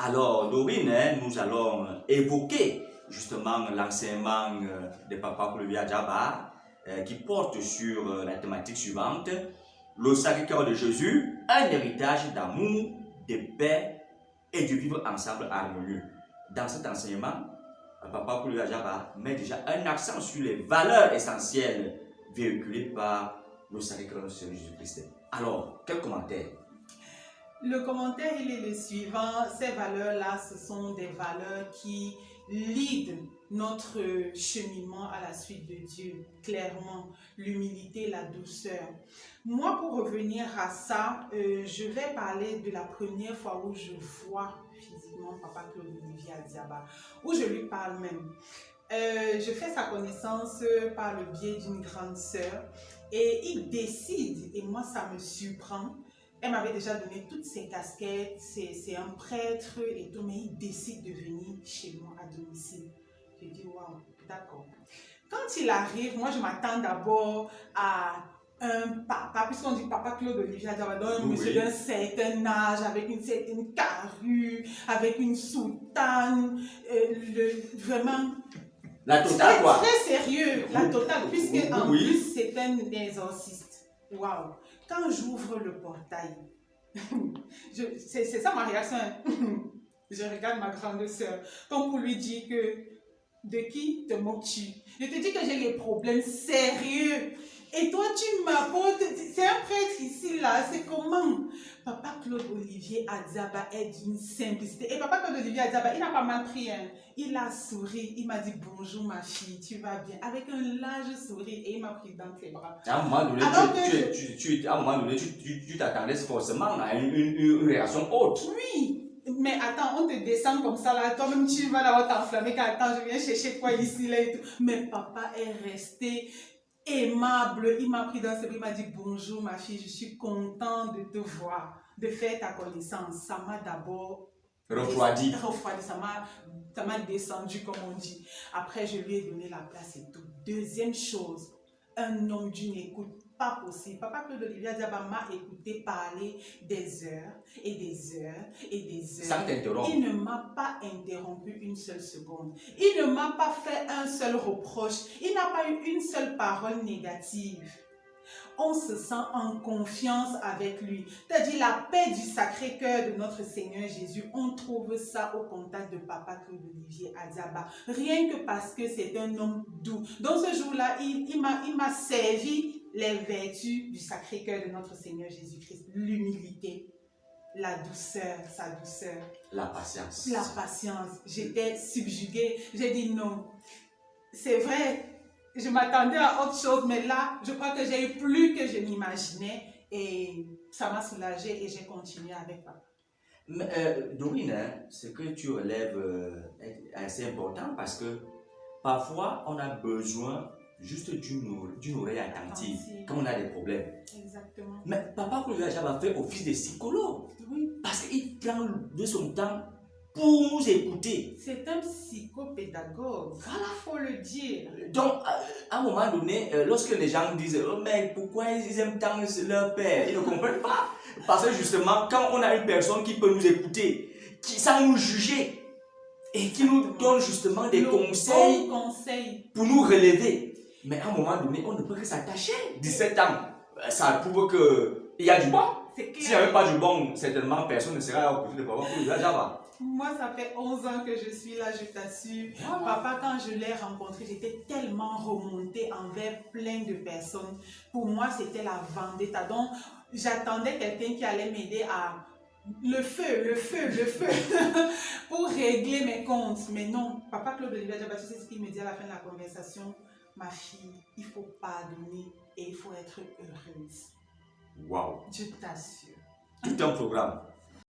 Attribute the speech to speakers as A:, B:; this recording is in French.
A: Alors, Dorine, nous allons évoquer justement l'enseignement de Papa Claude Adjaba qui porte sur la thématique suivante: le Sacré-Cœur de Jésus, un héritage d'amour, de paix et de vivre ensemble harmonieux. Dans cet enseignement, Papa Claude Adjaba met déjà un accent sur les valeurs essentielles véhiculées par le Sacré-Cœur de Jésus-Christ. Alors, quel commentaire?
B: Le commentaire, il est le suivant. Ces valeurs-là, ce sont des valeurs qui lead notre cheminement à la suite de Dieu. Clairement, l'humilité, la douceur. Moi, pour revenir à ça, je vais parler de la première fois où je vois physiquement Papa Claude Olivier Adjaba, où je lui parle même. Je fais sa connaissance par le biais d'une grande sœur et il décide, et moi ça me surprend. Elle m'avait déjà donné toutes ses casquettes, c'est un prêtre et tout, mais il décide de venir chez moi à domicile. J'ai dit, waouh, d'accord. Quand il arrive, moi je m'attends d'abord à un papa, puisqu'on dit Papa Claude Olivier Adjaba, un monsieur d'un certain âge, avec une certaine carrure, avec une soutane, vraiment...
A: La totale, quoi.
B: Très sérieux, la totale, puisque en
A: oui.
B: plus c'est un exorciste. Waouh! Quand j'ouvre le portail, c'est ça ma réaction. Je regarde ma grande sœur, comme pour lui dire que de qui te moques-tu? Je te dis que j'ai des problèmes sérieux. Et toi, tu m'apportes, c'est un prêtre ici, là, c'est comment? Papa Claude Olivier Adjaba est d'une simplicité. Et Papa Claude Olivier Adjaba, il n'a pas mal pris, hein. Il a souri, il m'a dit bonjour ma fille, tu vas bien, avec un large sourire, et il m'a pris dans ses bras.
A: À un moment donné, tu t'attendais forcément à une réaction haute.
B: Oui, mais attends, on te descend comme ça là, toi-même tu vas là-haut t'enflammer, attends, je viens chercher quoi ici là et tout. Mais papa est resté aimable, il m'a pris dans ses bras, il m'a dit bonjour ma fille, je suis content de te voir, de faire ta connaissance. Ça m'a d'abord
A: refroidi,
B: ça m'a descendu comme on dit. Après je lui ai donné la place et tout. Deuxième chose, un homme d'une écoute pas possible. Papa Claude Olivier Adjaba m'a écouté parler des heures et des heures et des heures.
A: Sans t'interrompre.
B: Il ne m'a pas interrompu une seule seconde. Il ne m'a pas fait un seul reproche. Il n'a pas eu une seule parole négative. On se sent en confiance avec lui. C'est-à-dire la paix du Sacré-Cœur de notre Seigneur Jésus, on trouve ça au contact de Papa Claude Olivier Adjaba. Rien que parce que c'est un homme doux. Donc ce jour-là, il m'a servi les vertus du Sacré-Cœur de notre Seigneur Jésus-Christ. L'humilité, la douceur, sa douceur.
A: La patience.
B: La patience. J'étais subjuguée. J'ai dit non. C'est vrai. Je m'attendais à autre chose, mais là, je crois que j'ai eu plus que je m'imaginais et ça m'a soulagée et j'ai continué avec papa.
A: Mais Dorine, ce que tu relèves est assez important parce que parfois, on a besoin juste d'une oreille attentive quand on a des problèmes.
B: Exactement.
A: Mais Papa Claude Adjaba fait office de psychologue.
B: Oui.
A: Parce qu'il prend de son temps pour nous écouter.
B: C'est un psychopédagogue.
A: Voilà.
B: Il faut le dire.
A: Donc, à un moment donné, lorsque les gens disent oh, mais pourquoi ils aiment tant leur père, ils ne comprennent pas. Parce que justement, quand on a une personne qui peut nous écouter, qui, sans nous juger, et qui nous donne justement des conseils
B: conseils
A: pour nous relever. Mais à un moment donné, on ne peut que s'attacher. 17 ans, ça prouve qu'il y a du bon. S'il n'y avait pas du bon, certainement personne ne serait au côté de Papa Claude Adjaba.
B: Moi, ça fait 11 ans que je suis là, je t'assure. Voilà. Papa, quand je l'ai rencontré, j'étais tellement remontée envers plein de personnes. Pour moi, c'était la vendetta. Donc, j'attendais quelqu'un qui allait m'aider à... le feu, pour régler mes comptes. Mais non, Papa Claude Olivier Adjaba, tu sais ce qu'il me dit à la fin de la conversation? Ma fille, il faut pardonner et il faut être heureuse.
A: Waouh!
B: Je t'assure.
A: Tout un programme.